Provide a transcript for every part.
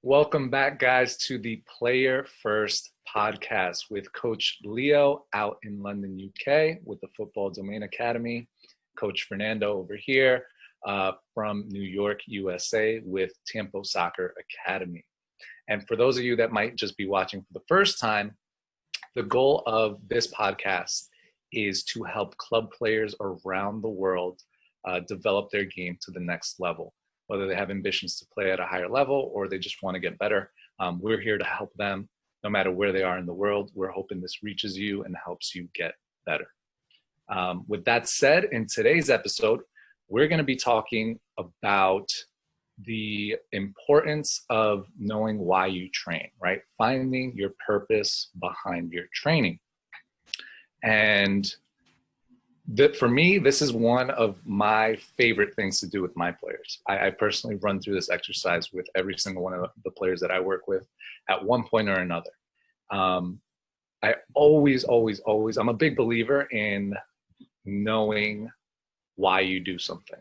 Welcome back, guys, to the Player First podcast with Coach Leo out in London, UK, with the Football Domain Academy. Coach Fernando over here from New York, USA, with Tempo Soccer Academy. And for those of you that might just be watching for the first time, the goal of this podcast is to help club players around the world develop their game to the next level. Whether they have ambitions to play at a higher level or they just want to get better, we're here to help them no matter where they are in the world. We're hoping this reaches you and helps you get better. With that said, in today's episode, we're going to be talking about the importance of knowing why you train, right? Finding your purpose behind your training. And for me, this is one of my favorite things to do with my players. I personally run through this exercise with every single one of the players that I work with at one point or another. I always, I'm a big believer in knowing why you do something.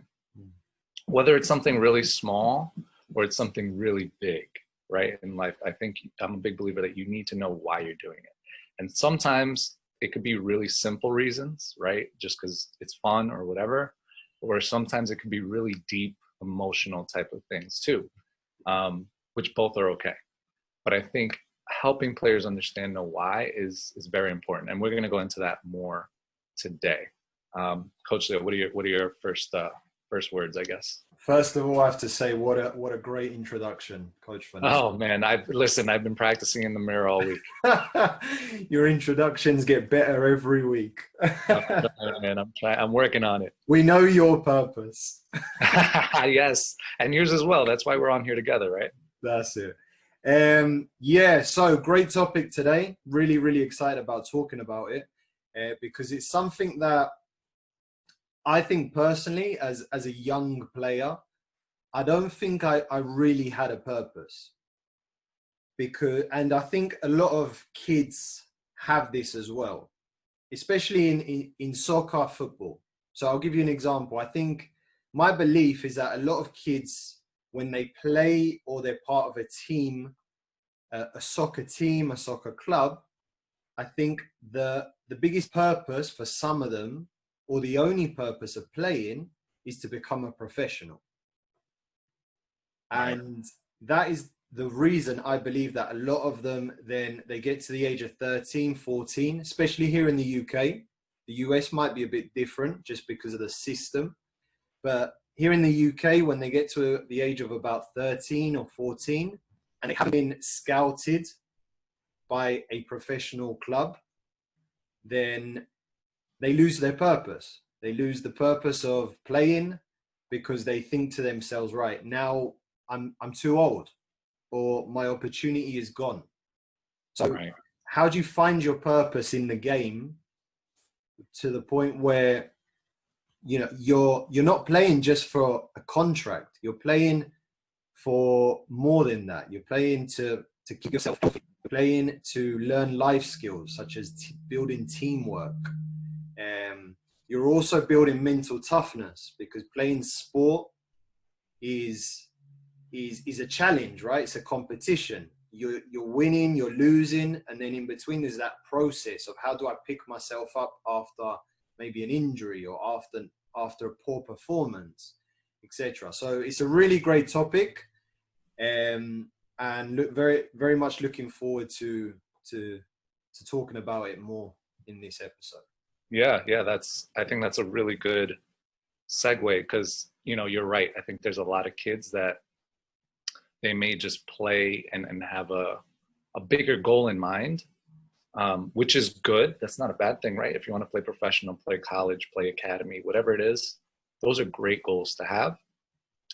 Whether it's something really small or it's something really big, right? In life, I think I'm a big believer that you need to know why you're doing it. And sometimes it could be really simple reasons, right? Just because it's fun or whatever. Or sometimes it could be really deep, emotional type of things too, which both are okay. But I think helping players understand the why is very important. And we're going to go into that more today. Coach Leo, what are your first words, I guess? First of all, I have to say, what a great introduction, Coach Fernando. Oh man, I've been practicing in the mirror all week. Your introductions get better every week. Man, I'm working on it. We know your purpose. Yes, and yours as well. That's why we're on here together, right? That's it. Yeah, so great topic today. Really excited about talking about it because it's something that I think personally, as a young player, I don't think I really had a purpose. And I think a lot of kids have this as well, especially in soccer, football. So I'll give you an example. I think my belief is that a lot of kids, when they play or they're part of a team, a soccer team, a soccer club, I think the biggest purpose for some of them, or the only purpose of playing, is to become a professional. Right. And that is the reason I believe that a lot of them, then they get to the age of 13, 14, especially here in the UK. The US might be a bit different just because of the system. But here in the UK, when they get to the age of about 13 or 14, and they haven't been scouted by a professional club, then they lose their purpose. They lose the purpose of playing because they think to themselves, right, now I'm too old, or my opportunity is gone. So right. How do you find your purpose in the game to the point where, you know, you're not playing just for a contract, you're playing for more than that. You're playing to keep yourself healthy. You're playing to learn life skills such as building teamwork. You're also building mental toughness, because playing sport is a challenge, right? It's a competition. You're winning, you're losing, and then in between there's that process of how do I pick myself up after maybe an injury or after a poor performance, etc. So it's a really great topic, and very much looking forward to talking about it more in this episode. Yeah, I think that's a really good segue, because, you know, you're right. I think there's a lot of kids that they may just play and have a bigger goal in mind, which is good. That's not a bad thing, right? If you want to play professional, play college, play academy, whatever it is, those are great goals to have.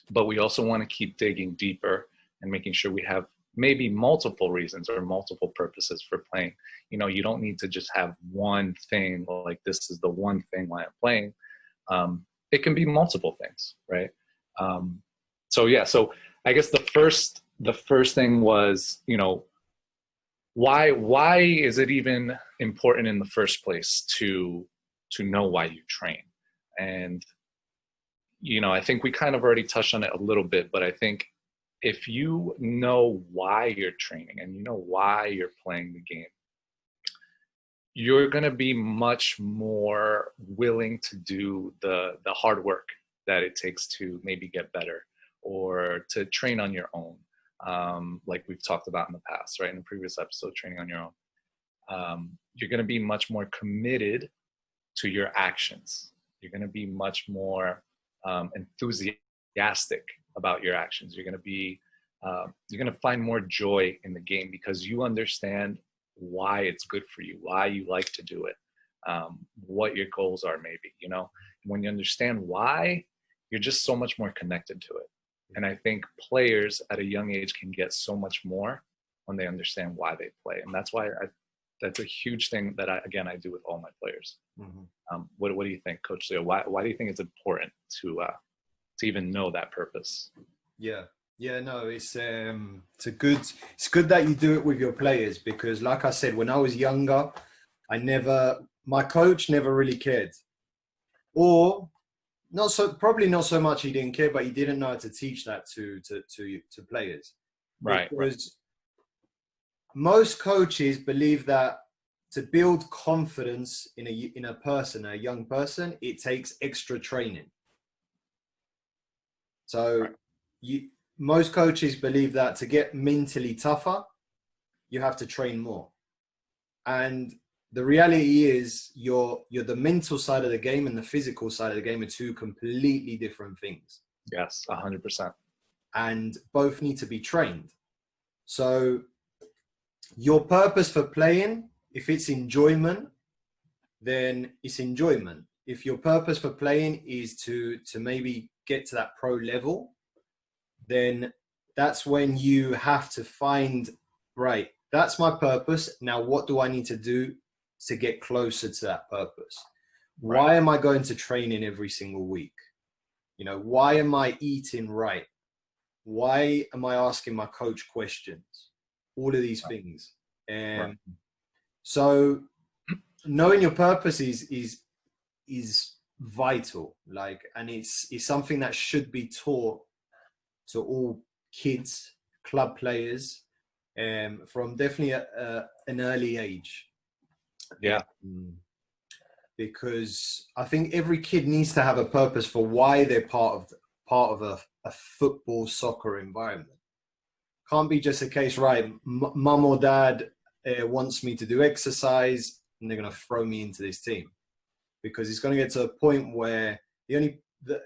But we also want to keep digging deeper and making sure we have maybe multiple reasons or multiple purposes for playing. You know, you don't need to just have one thing, like this is the one thing why I'm playing. It can be multiple things, right? So I guess the first thing was, you know, why is it even important in the first place to know why you train? And, you know, I think we kind of already touched on it a little bit, but I think if you know why you're training and you know why you're playing the game, you're going to be much more willing to do the hard work that it takes to maybe get better or to train on your own. Like we've talked about in the past, right? In the previous episode, training on your own. You're going to be much more committed to your actions. You're going to be much more enthusiastic about your actions. You're going to find more joy in the game because you understand why it's good for you, why you like to do it, what your goals are maybe, you know. When you understand why, you're just so much more connected to it. And I think players at a young age can get so much more when they understand why they play. And that's why that's a huge thing that I do with all my players. Mm-hmm. What do you think, Coach Leo? Why do you think it's important to even know that purpose? Yeah, no, it's good that you do it with your players, because like I said, when I was younger, my coach never really cared, or probably not so much he didn't care, but he didn't know how to teach that to players. Right. Because most coaches believe that to build confidence in a young person, it takes extra training. So most coaches believe that to get mentally tougher, you have to train more. And the reality is the mental side of the game and the physical side of the game are two completely different things. Yes, 100%. And both need to be trained. So your purpose for playing, if it's enjoyment, then it's enjoyment. If your purpose for playing is to maybe get to that pro level, then that's when you have to find, right, that's my purpose. Now, what do I need to do to get closer to that purpose? Right. Why am I going to training every single week? You know, why am I eating right? Why am I asking my coach questions? All of these things. And so knowing your purpose is vital, like, and it's something that should be taught to all kids, club players, from definitely an early age. Yeah. Because I think every kid needs to have a purpose for why they're part of a football, soccer environment. Can't be just a case, right, mum or dad wants me to do exercise and they're going to throw me into this team. Because it's going to get to a point where you're going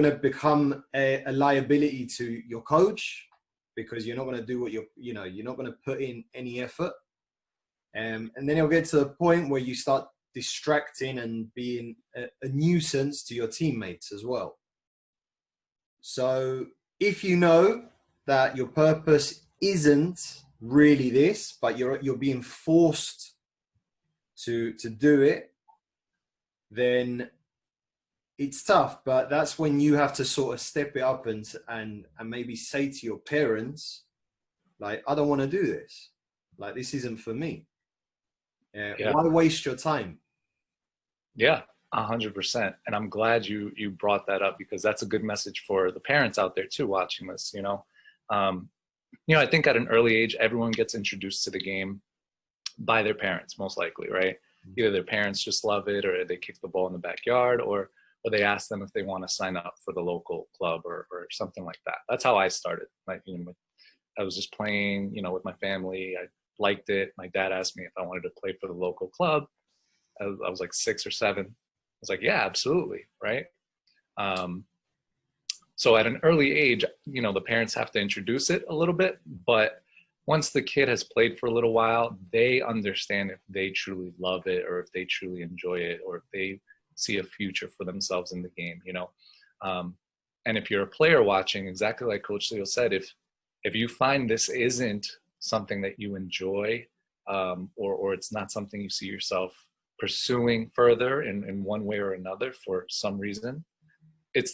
to become a liability to your coach, because you're not going to do what you're not going to put in any effort. And then you'll get to the point where you start distracting and being a nuisance to your teammates as well. So if you know that your purpose isn't really this, but you're being forced to do it, then it's tough. But that's when you have to sort of step it up and maybe say to your parents, like, I don't want to do this. Like, this isn't for me. Why waste your time? Yeah, 100%. And I'm glad you brought that up, because that's a good message for the parents out there too, watching this. I think at an early age, everyone gets introduced to the game by their parents, most likely, right? Either their parents just love it, or they kick the ball in the backyard, or they ask them if they want to sign up for the local club or something like that. That's how I started. I was just playing, with my family. I liked it. My dad asked me if I wanted to play for the local club. I was like 6 or 7. I was like, yeah, absolutely, right? So at an early age, the parents have to introduce it a little bit, but once the kid has played for a little while, they understand if they truly love it, or if they truly enjoy it, or if they see a future for themselves in the game, and if you're a player watching, exactly like Coach Leo said, if you find this isn't something that you enjoy, or it's not something you see yourself pursuing further in one way or another for some reason,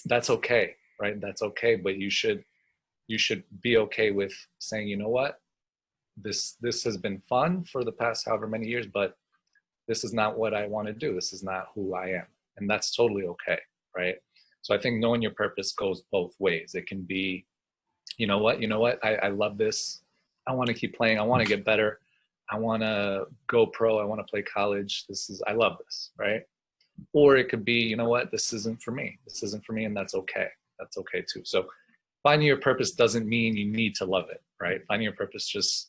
that's okay, right? That's okay. But you should be okay with saying, you know what, this has been fun for the past however many years, but this is not what I want to do. This is not who I am. And that's totally okay, right? So I think knowing your purpose goes both ways. It can be you know what, I love this. I want to keep playing. I want to get better. I want to go pro. I want to play college. I love this, right? Or it could be, you know what, this isn't for me. This isn't for me, and that's okay. That's okay too. So finding your purpose doesn't mean you need to love it, right? Finding your purpose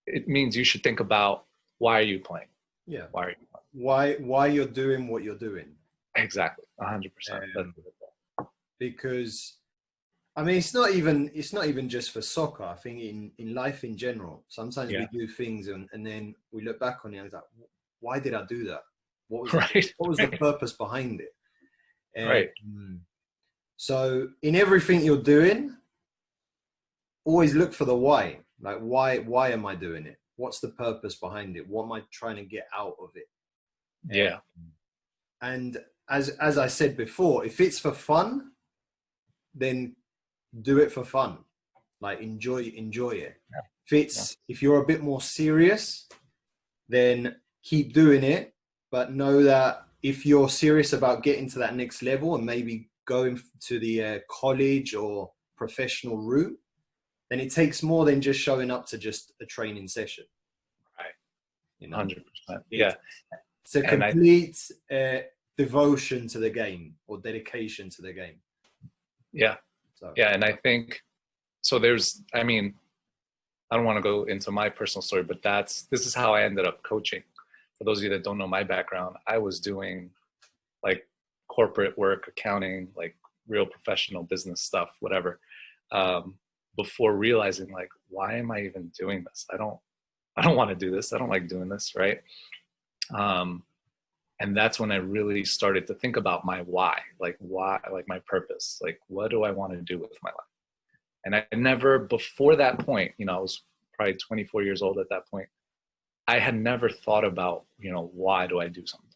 it means you should think about, why are you playing? Yeah. Why are you playing? Why you're doing what you're doing. Exactly. 100%. Because I mean, it's not even just for soccer. I think in life in general, sometimes we do things and then we look back on it and it's like, why did I do that? What was the purpose behind it? Right. So in everything you're doing, always look for the why. Like, why am I doing it? What's the purpose behind it? What am I trying to get out of it? Yeah. And as I said before, if it's for fun, then do it for fun. Like, enjoy it. Yeah. If you're a bit more serious, then keep doing it. But know that if you're serious about getting to that next level and maybe going to the college or professional route, then it takes more than just showing up to just a training session. Right. You know? 100%. Yeah. It's a complete devotion to the game, or dedication to the game. Yeah. So. Yeah. And I think, so I don't want to go into my personal story, but this is how I ended up coaching. For those of you that don't know my background, I was doing like corporate work, accounting, like real professional business stuff, whatever. Before realizing, like, why am I even doing this? I don't want to do this. I don't like doing this. Right. And that's when I really started to think about my why, like my purpose, like, what do I want to do with my life? And I never, before that point, I was probably 24 years old at that point. I had never thought about, why do I do something?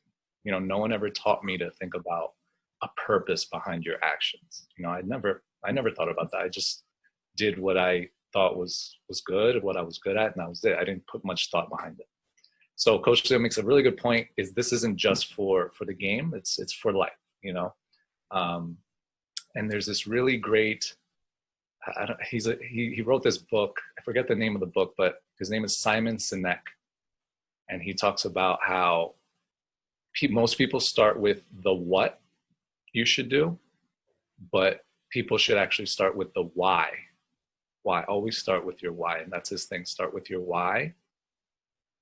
No one ever taught me to think about a purpose behind your actions. I never thought about that. I just did what I thought was good, what I was good at, and that was it. I didn't put much thought behind it. So Coach Leo makes a really good point, is this isn't just for the game, it's for life, and there's this really great, he wrote this book, I forget the name of the book, but his name is Simon Sinek. And he talks about how most people start with the what you should do, but people should actually start with the why. Why? Always start with your why. And that's his thing. Start with your why,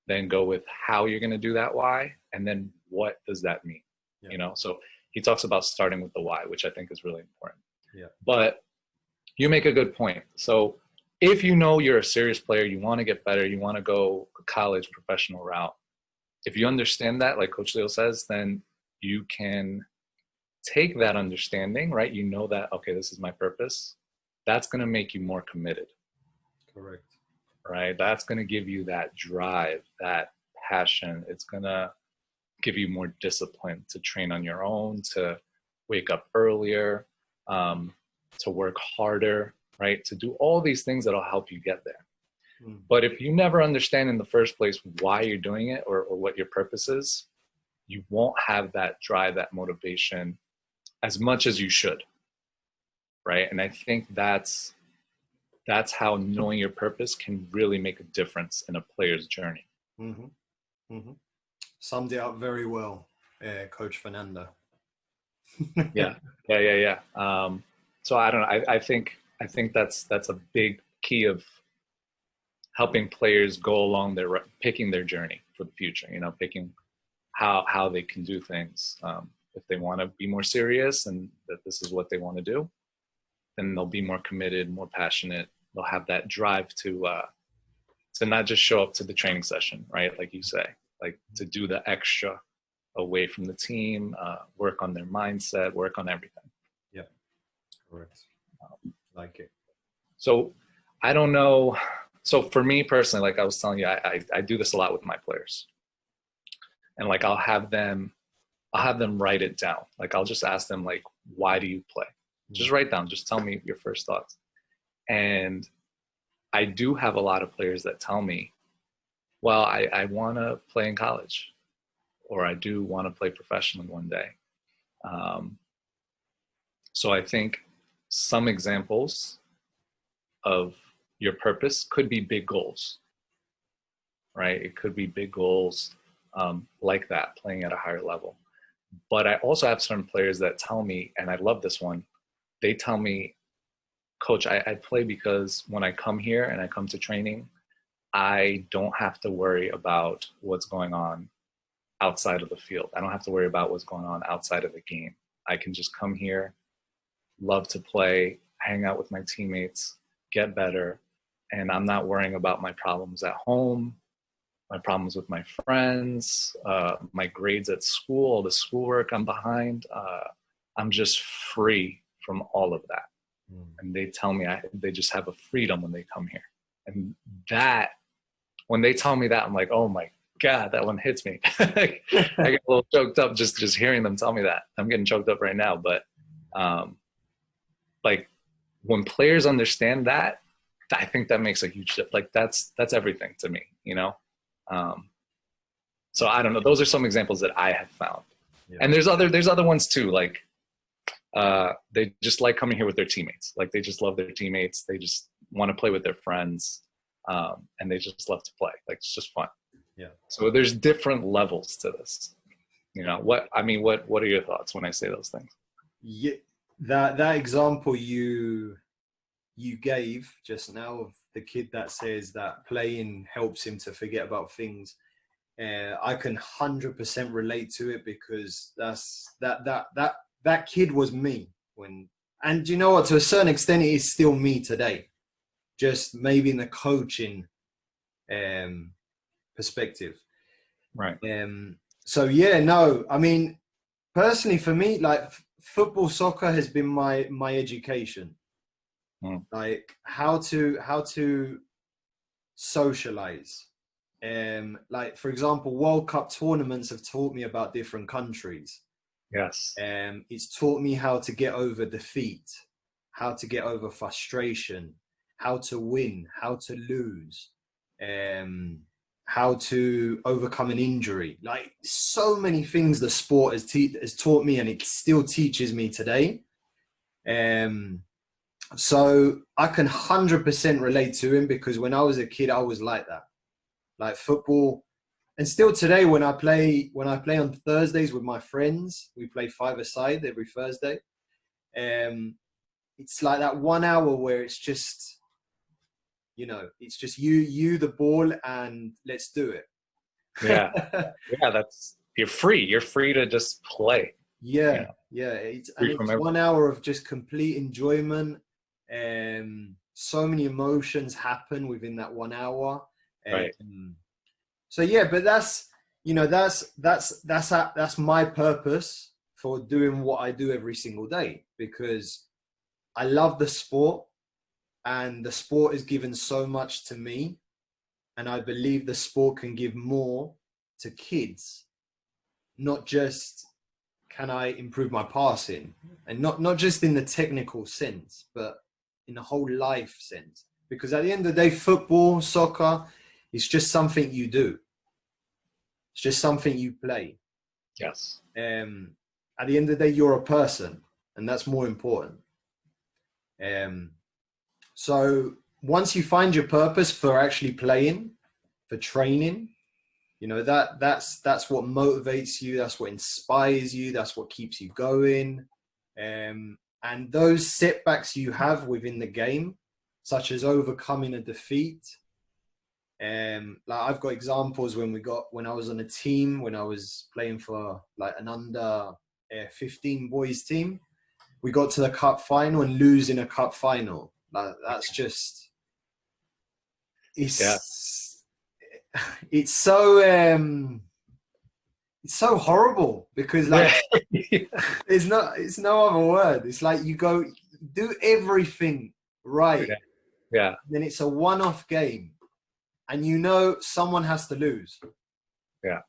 then go with how you're going to do that why, and then what does that mean? Yeah. So he talks about starting with the why, which I think is really important. Yeah. But you make a good point. So if you're a serious player, you want to get better, you want to go college, professional route, if you understand that, like Coach Leo says, then you can take that understanding, right? That, okay, this is my purpose. That's going to make you more committed. Correct. Right? That's going to give you that drive, that passion. It's going to give you more discipline to train on your own, to wake up earlier, to work harder, right? To do all these things that'll help you get there. But if you never understand in the first place why you're doing it, or what your purpose is, you won't have that drive, that motivation as much as you should, right? And I think that's how knowing your purpose can really make a difference in a player's journey. Mm-hmm. Mm-hmm. Summed it up very well, Coach Fernando. Yeah. So I don't know. I think that's a big key of helping players go along picking their journey for the future, picking how they can do things. If they want to be more serious and that this is what they want to do, then they'll be more committed, more passionate. They'll have that drive to not just show up to the training session, right? Like you say, like to do the extra away from the team, work on their mindset, work on everything. Yeah, correct. Like it. So I don't know. So for me personally, like I was telling you, I do this a lot with my players, and like I'll have them write it down. Like I'll just ask them, like, why do you play? Just write down. Just tell me your first thoughts. And I do have a lot of players that tell me, well, I want to play in college, or I do want to play professionally one day. So I think some examples of your purpose could be big goals, right? It could be big goals like that, playing at a higher level. But I also have some players that tell me, and I love this one, they tell me, Coach, I play because when I come here and I come to training, I don't have to worry about what's going on outside of the field. I don't have to worry about what's going on outside of the game. I can just come here, love to play, hang out with my teammates, get better, and I'm not worrying about my problems at home, my problems with my friends, my grades at school, the schoolwork I'm behind. I'm just free from all of that. And they tell me they just have a freedom when they come here. And that, when they tell me that, I'm like, oh my God, that one hits me. I get a little choked up just hearing them tell me that. I'm getting choked up right now. But like when players understand that, I think that makes a huge shift. Like that's everything to me, you know? So I don't know. Those are some examples that I have found. Yeah. And there's other ones too. Like they just like coming here with their teammates. Like they just love their teammates. They just want to play with their friends. And they just love to play. Like it's just fun. Yeah. So there's different levels to this. You know, what are your thoughts when I say those things? Yeah, that example you gave just now of the kid that says that playing helps him to forget about things, I can 100% relate to it, because that kid was me and you know what, to a certain extent it is still me today, just maybe in the coaching perspective. Right. So yeah, no, I mean, personally for me, like football, soccer has been my education. Like how to socialize. Like for example, World Cup tournaments have taught me about different countries. Yes. It's taught me how to get over defeat, how to get over frustration, how to win, how to lose, how to overcome an injury. Like so many things the sport has taught me, and it still teaches me today. So I can 100% relate to him, because when I was a kid, I was like that, like football. And still today, when I play on Thursdays with my friends, we play 5-a-side every Thursday. It's like that 1 hour where it's just, you know, it's just you, the ball, and let's do it. Yeah. Yeah. You're free to just play. Yeah. You know? Yeah. It's 1 hour of just complete enjoyment. So many emotions happen within that 1 hour. Right. So yeah, but that's my purpose for doing what I do every single day, because I love the sport, and the sport has given so much to me, and I believe the sport can give more to kids. Not just can I improve my passing, and not just in the technical sense, but in the whole life sense. Because at the end of the day, football, soccer, it's just something you do. It's just something you play. Yes. At the end of the day, you're a person, and that's more important. So once you find your purpose for actually playing, for training, you know, that's what motivates you. That's what inspires you. That's what keeps you going. And those setbacks you have within the game, such as overcoming a defeat. Like I've got examples when I was on a team, when I was playing for like an under 15 boys team, we got to the cup final and losing a cup final. Like that's just, it's so horrible, because like it's no other word. It's like you go do everything right. Yeah. Then it's a one-off game, and you know someone has to lose. Yeah.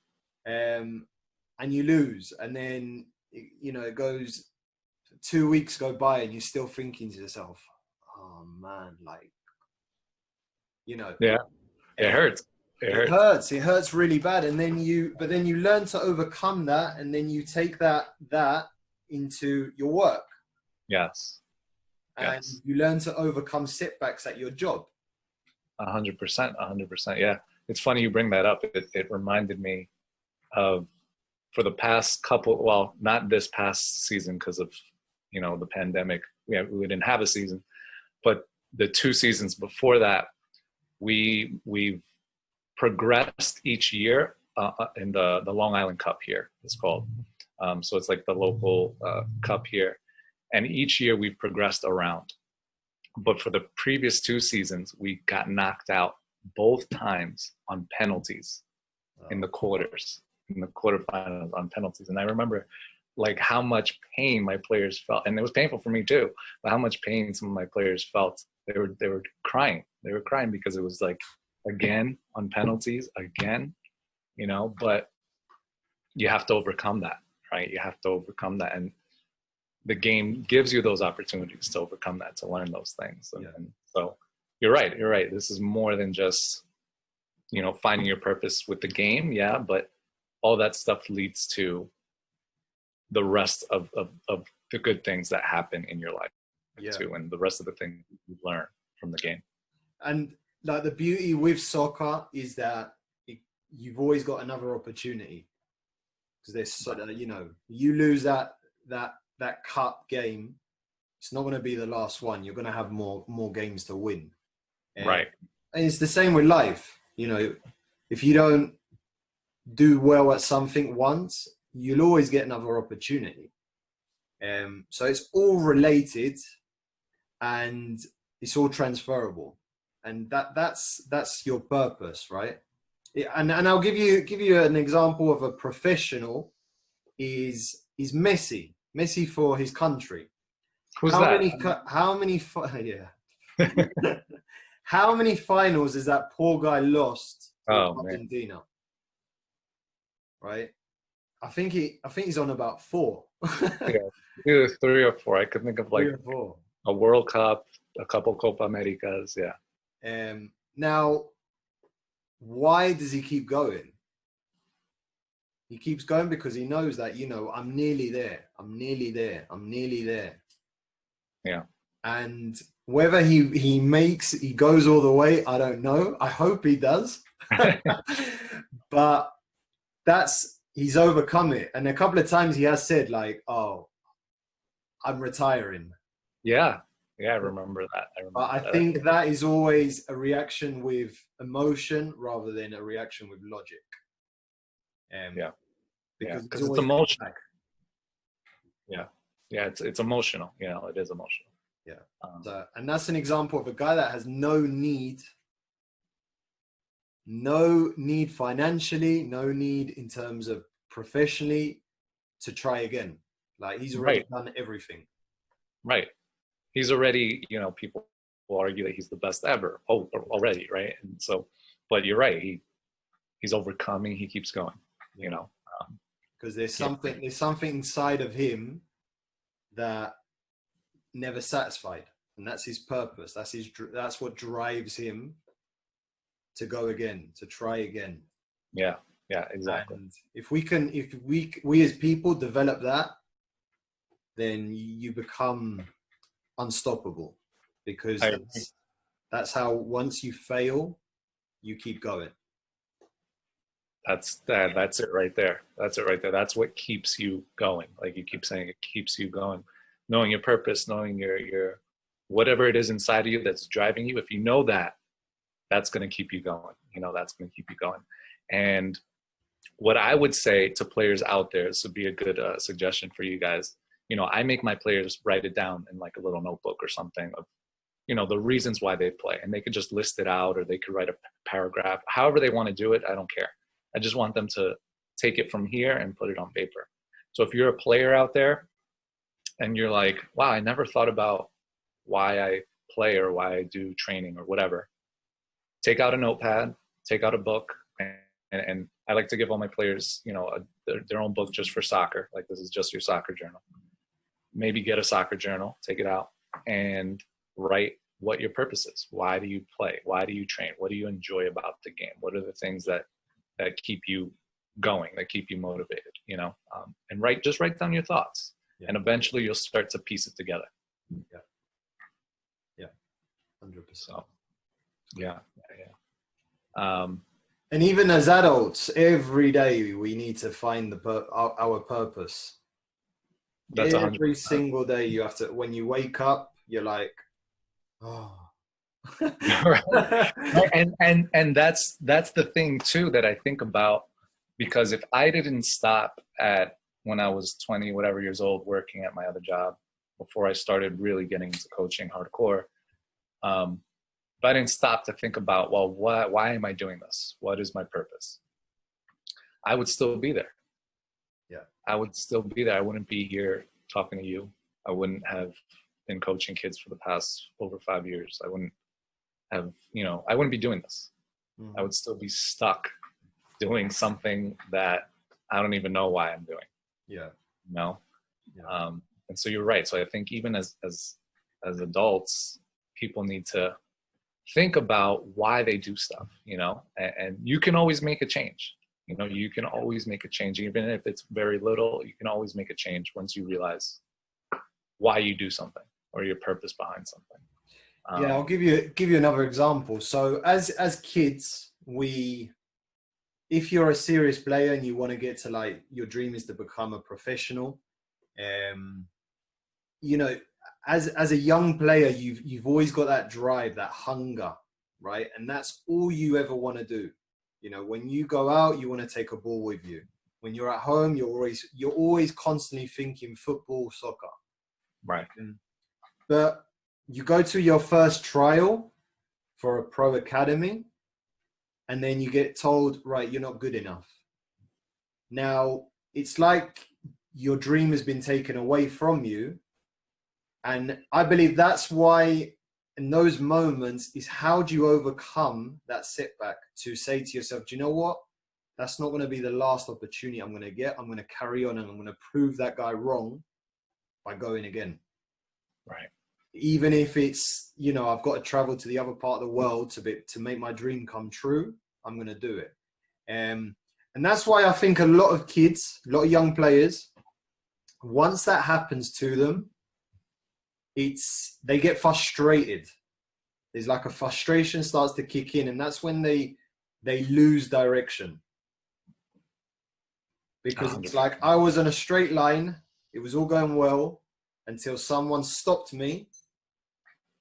And you lose, and then you know it goes 2 weeks go by, and you're still thinking to yourself, "Oh man, like, you know." Yeah. It hurts. It hurts. It hurts really bad, and then you learn to overcome that, and then you take that into your work. Yes. and Yes. you learn to overcome setbacks at your job. 100%, 100%. Yeah. It's funny you bring that up. It reminded me of, for the past couple, well, not this past season because of, the pandemic. We didn't have a season, but the 2 seasons before that, we've progressed each year in the Long Island Cup here, it's called. So it's like the local cup here. And each year we've progressed around. But for the previous 2 seasons, we got knocked out both times on penalties in the quarterfinals on penalties. And I remember like how much pain my players felt, and it was painful for me too, but how much pain some of my players felt. They were crying. They were crying because it was like, again, on penalties, again, but you have to overcome that, right? You have to overcome that. And the game gives you those opportunities to overcome that, to learn those things. And so you're right. This is more than just, finding your purpose with the game. Yeah. But all that stuff leads to the rest of the good things that happen in your life too. And the rest of the things you learn from the game. And like the beauty with soccer is that you've always got another opportunity, because there's, you lose that cup game, it's not going to be the last one. You're going to have more games to win. Right. And it's the same with life. If you don't do well at something once, you'll always get another opportunity. So it's all related, and it's all transferable, and that's your purpose, right? And I'll give you an example of a professional. Is Messi for his country? Who's that? How many finals has that poor guy lost to Argentina? Man. Right? I think he's on about 4. Either 3 or 4. I could think of like a World Cup, a couple Copa Americas. Yeah. Now, why does he keep going? He keeps going because he knows that, I'm nearly there. I'm nearly there. I'm nearly there. Yeah. And whether he goes all the way, I don't know. I hope he does. But he's overcome it. And a couple of times he has said like, oh, I'm retiring. Yeah. Yeah, I remember that. But I think that is always a reaction with emotion rather than a reaction with logic. Because it's emotional. Yeah. It's emotional. It is emotional. Yeah. And that's an example of a guy that has no need financially, no need in terms of professionally to try again. Like he's already done everything. Right. He's already, people will argue that he's the best ever already, right? And so, but you're right. He's overcoming. He keeps going. Because there's something inside of him that never satisfied, and that's his purpose. That's what drives him to go again, to try again. Yeah, exactly. And if we as people develop that, then you become unstoppable, because that's how, once you fail, you keep going. That's it right there. That's what keeps you going. Like you keep saying, it keeps you going. Knowing your purpose, knowing your whatever it is inside of you that's driving you. If you know that, that's going to keep you going. That's going to keep you going. And what I would say to players out there, this would be a good suggestion for you guys. I make my players write it down in like a little notebook or something of, the reasons why they play, and they could just list it out, or they could write a paragraph, however they want to do it. I don't care. I just want them to take it from here and put it on paper. So if you're a player out there and you're like, wow, I never thought about why I play or why I do training or whatever, take out a notepad, take out a book. And I like to give all my players, their own book just for soccer. Like, this is just your soccer journal. Maybe get a soccer journal, take it out, and write what your purpose is. Why do you play? Why do you train? What do you enjoy about the game? What are the things that keep you going, that keep you motivated, and write down your thoughts. Yeah. And eventually you'll start to piece it together. Yeah. 100%. So, yeah. Um, and even as adults, every day we need to find our purpose. that's 100%. Every single day you have to, when you wake up, you're like, oh. Right. And that's the thing too that I think about, because if I didn't stop at when I was 20 whatever years old working at my other job before I started really getting into coaching hardcore, if I didn't stop to think about, well, why am I doing this? What is my purpose? I would still be there. Yeah, I would still be there. I wouldn't be here talking to you. I wouldn't have been coaching kids for the past over 5 years. I wouldn't have, I wouldn't be doing this. mm-hmm. I would still be stuck doing something that I don't even know why I'm doing. Yeah. Yeah. And so you're right. So I think even as adults, people need to think about why they do stuff, and you can always make a change. You can always make a change, even if it's very little. You can always make a change once you realize why you do something or your purpose behind something. Yeah, I'll give you another example. So as kids, if you're a serious player and you want to get to, like, your dream is to become a professional, as a young player, you've always got that drive, that hunger, right? And that's all you ever want to do. When you go out, you want to take a ball with you. When you're at home, you're always constantly thinking football, soccer. Right. But you go to your first trial for a pro academy, and then you get told, right, you're not good enough. Now, it's like your dream has been taken away from you. And I believe that's why in those moments is, how do you overcome that setback to say to yourself, do you know what? That's not going to be the last opportunity I'm going to get. I'm going to carry on and I'm going to prove that guy wrong by going again. Right. Even if it's, I've got to travel to the other part of the world to make my dream come true, I'm going to do it. And that's why I think a lot of kids, a lot of young players, once that happens to them, they get frustrated. There's like a frustration starts to kick in, and that's when they lose direction. Because it's like, I was on a straight line, it was all going well until someone stopped me,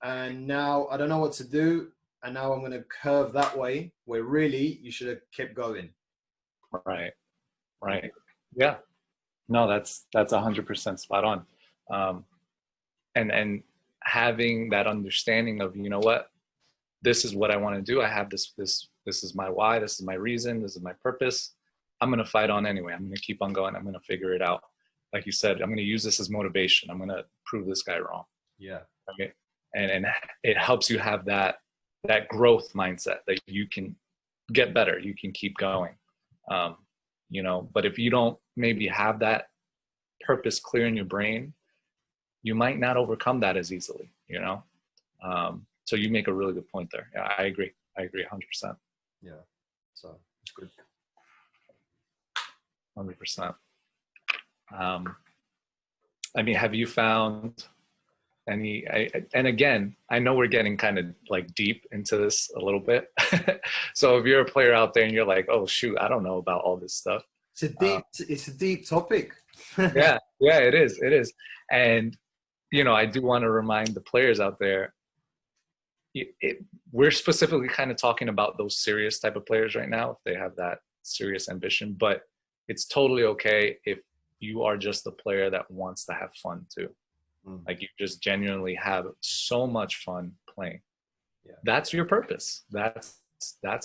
and now I don't know what to do, and now I'm going to curve that way where really you should have kept going. Right. Yeah. No, that's 100% spot on. And having that understanding of, what, this is what I want to do. I have this is my why. This is my reason. This is my purpose. I'm going to fight on anyway. I'm going to keep on going. I'm going to figure it out. Like you said, I'm going to use this as motivation. I'm going to prove this guy wrong. Yeah. Okay. And it helps you have that growth mindset that you can get better. You can keep going. But if you don't maybe have that purpose clear in your brain, you might not overcome that as easily, so you make a really good point there. Yeah, I agree 100%. Yeah, so it's good. 100%. Have you found any, and again, I know we're getting kind of like deep into this a little bit. So if you're a player out there and you're like, oh shoot, I don't know about all this stuff. It's a deep topic. Yeah, it is. And, I do want to remind the players out there, we're specifically kind of talking about those serious type of players right now, if they have that serious ambition, but it's totally okay if you are just a player that wants to have fun too. Like, you just genuinely have so much fun playing. Yeah. That's your purpose. That's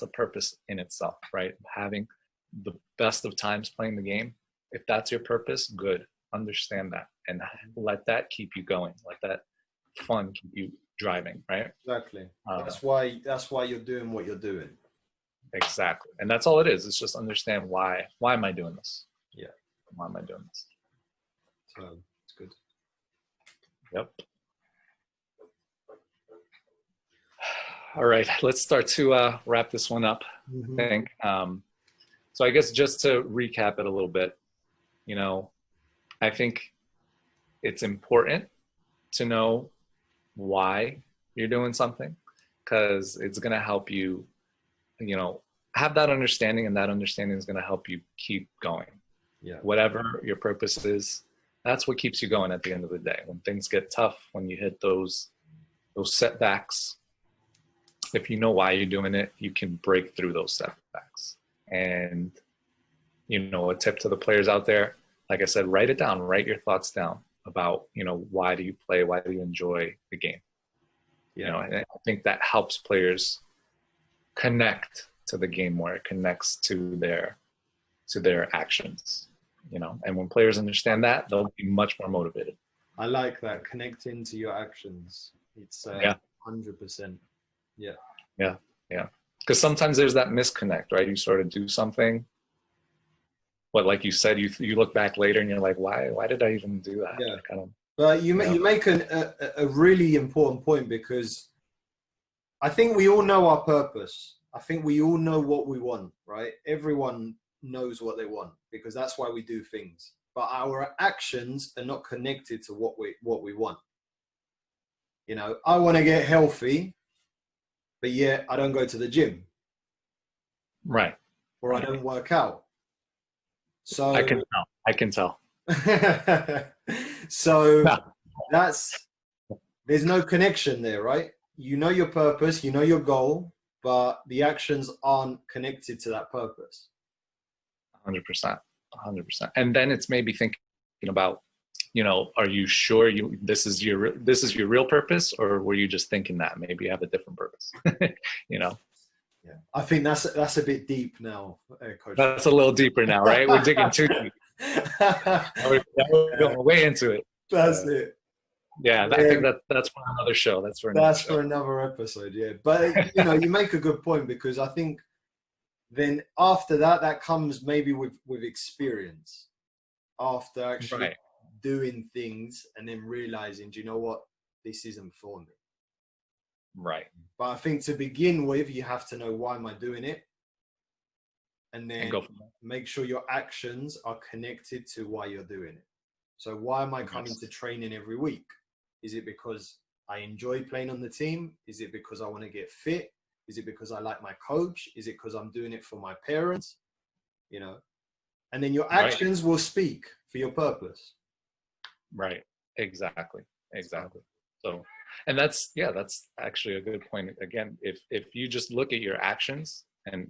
a purpose in itself, right? Having the best of times playing the game. If that's your purpose, good. Understand that and let that keep you going. Let that fun keep you driving, right? Exactly. That's why you're doing what you're doing. Exactly. And that's all it is. It's just understand why am I doing this? Yeah. Why am I doing this? So it's good. Yep. All right, let's start to wrap this one up. Mm-hmm. I think. So I guess just to recap it a little bit, I think it's important to know why you're doing something. because it's going to help you, have that understanding, and that understanding is going to help you keep going. Yeah. Whatever your purpose is, that's what keeps you going at the end of the day. When things get tough, when you hit those setbacks, if you know why you're doing it, you can break through those setbacks. And, a tip to the players out there, like I said, write it down, write your thoughts down about, why do you play? Why do you enjoy the game? Yeah. And I think that helps players connect to the game more. It connects to their actions, and when players understand that, they'll be much more motivated. I like that, connecting to your actions. It's 100%. Yeah. Because sometimes there's that misconnect, right? You sort of do something, but like you said, you look back later and you're like, why did I even do that? Yeah. But you make a really important point, because I think we all know our purpose. I think we all know what we want, right? Everyone knows what they want, because that's why we do things. But our actions are not connected to what we want. I want to get healthy, but yet I don't go to the gym. Right. Or I don't work out. So I can tell. So there's no connection there, right? You know your purpose, you know your goal, but the actions aren't connected to that purpose. 100%. And then it's maybe thinking about, are you sure this is your real purpose, or were you just thinking that maybe you have a different purpose? Yeah, I think that's a bit deep now, Coach. That's a little deeper now, right? We're digging too deep. We're going way into it. That's it. Yeah, I think that's for another show. That's for another episode. Yeah, but you make a good point, because I think then after that comes maybe with experience, after actually doing things and then realizing, do you know what, this isn't for me. Right. But I think to begin with, you have to know, why am I doing it? And then make sure your actions are connected to why you're doing it. So why am I coming to training every week? Is it because I enjoy playing on the team? Is it because I want to get fit? Is it because I like my coach? Is it because I'm doing it for my parents? And then your actions will speak for your purpose. Right. Exactly. So, and that's actually a good point. Again, if you just look at your actions and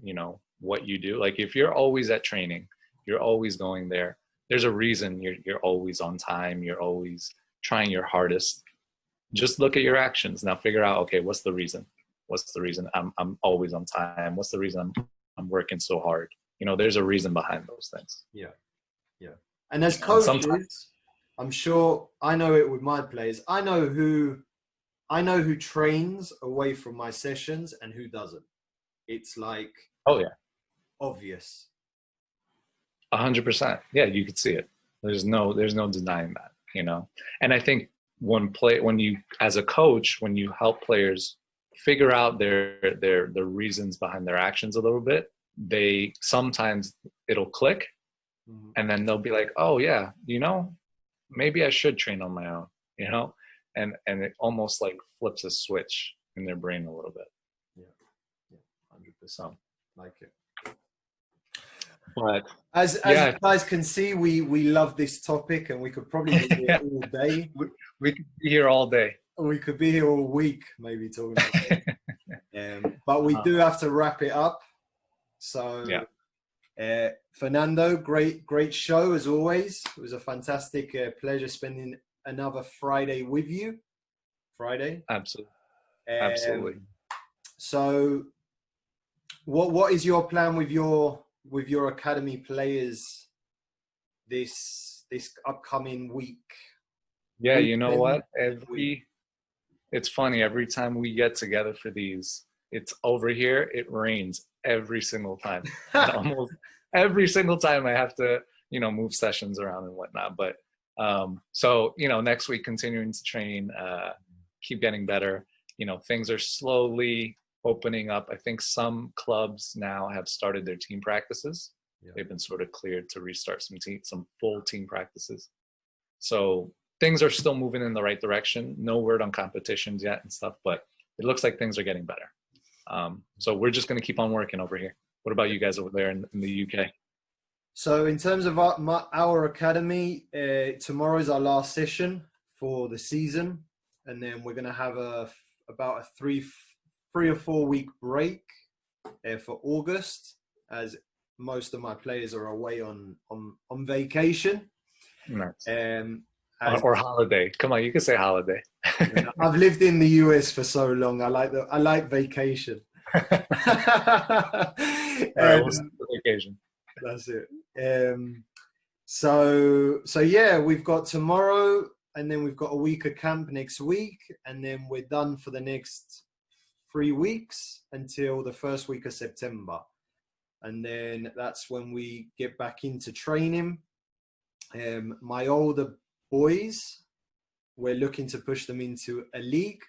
what you do, like if you're always at training, you're always going there, there's a reason you're always on time, you're always trying your hardest. Just look at your actions. Now figure out, okay, what's the reason I'm always on time? What's the reason I'm working so hard? There's a reason behind those things. Yeah. And as coaches, I'm sure I know it with my players. I know who trains away from my sessions and who doesn't. It's like, obvious. 100%. Yeah, you could see it. There's no denying that, And I think when you, as a coach, when you help players figure out the reasons behind their actions a little bit, sometimes it'll click, and then they'll be like, oh yeah, maybe I should train on my own, and it almost like flips a switch in their brain a little bit. Yeah, 100%. Like it. But as you guys can see, we love this topic, and we could probably be here all day. We could be here all day. We could be here all week, maybe talking about it. But we do have to wrap it up. So, Fernando, great show as always. It was a fantastic pleasure spending another Friday with you. Absolutely. So, what is your plan with your academy players this upcoming week? Yeah, you know what? It's funny, every time we get together for these, it's over here, it rains every single time. Almost every single time I have to, move sessions around and whatnot. But so, next week, continuing to train, keep getting better. Things are slowly opening up. I think some clubs now have started their team practices. They've been sort of cleared to restart some full team practices. So things are still moving in the right direction. No word on competitions yet and stuff, but it looks like things are getting better. So we're just going to keep on working over here. What about you guys over there in the UK? So in terms of our academy, tomorrow is our last session for the season, and then we're going to have about a three or 4 week break for August, as most of my players are away on vacation. Nice. Or holiday. Come on, you can say holiday. I've lived in the US for so long. I like vacation. All right, we'll start the vacation. That's it. So yeah, we've got tomorrow, and then we've got a week of camp next week, and then we're done for the next 3 weeks until the first week of September. And then that's when we get back into training. My older boys, we're looking to push them into a league.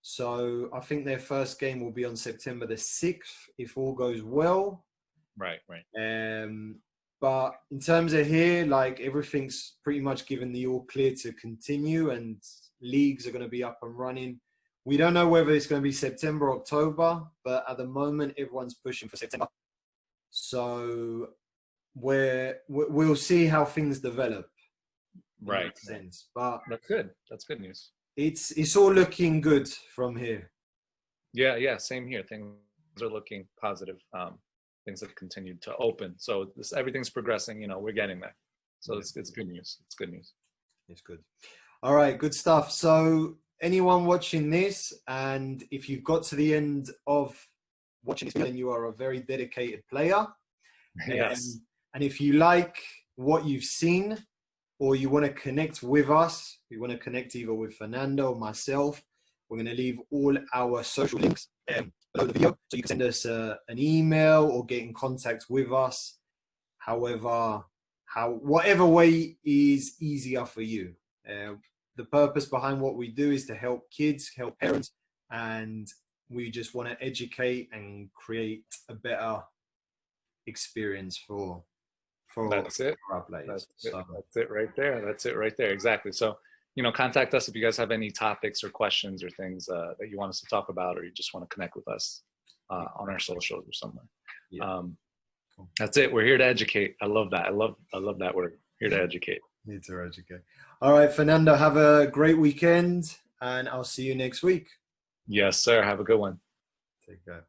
So I think their first game will be on September the 6th, if all goes well. Right. But in terms of here, like, everything's pretty much given the all clear to continue, and leagues are going to be up and running. We don't know whether it's going to be September or October, but at the moment, everyone's pushing for September. So we'll see how things develop. Right. Sense. But that's good. That's good news. It's all looking good from here. Yeah. Same here. Things are looking positive. Things have continued to open. So everything's progressing. We're getting there. So it's good news. It's good news. It's good. All right, good stuff. So anyone watching this, and if you've got to the end of watching this, then you are a very dedicated player. Yes. And if you like what you've seen, or you want to connect with us, you want to connect either with Fernando or myself, we're going to leave all our social links below the video, so you can send us an email or get in contact with us. Whatever way is easier for you. The purpose behind what we do is to help kids, help parents, and we just want to educate and create a better experience for that's it. our players. That's it right there. That's it right there. Exactly. So, contact us if you guys have any topics or questions or things that you want us to talk about, or you just want to connect with us on our socials or somewhere. Yeah. Cool. That's it. We're here to educate. I love that. I love that word. Here to educate. Need to educate. All right, Fernando, have a great weekend, and I'll see you next week. Yes, sir. Have a good one. Take care.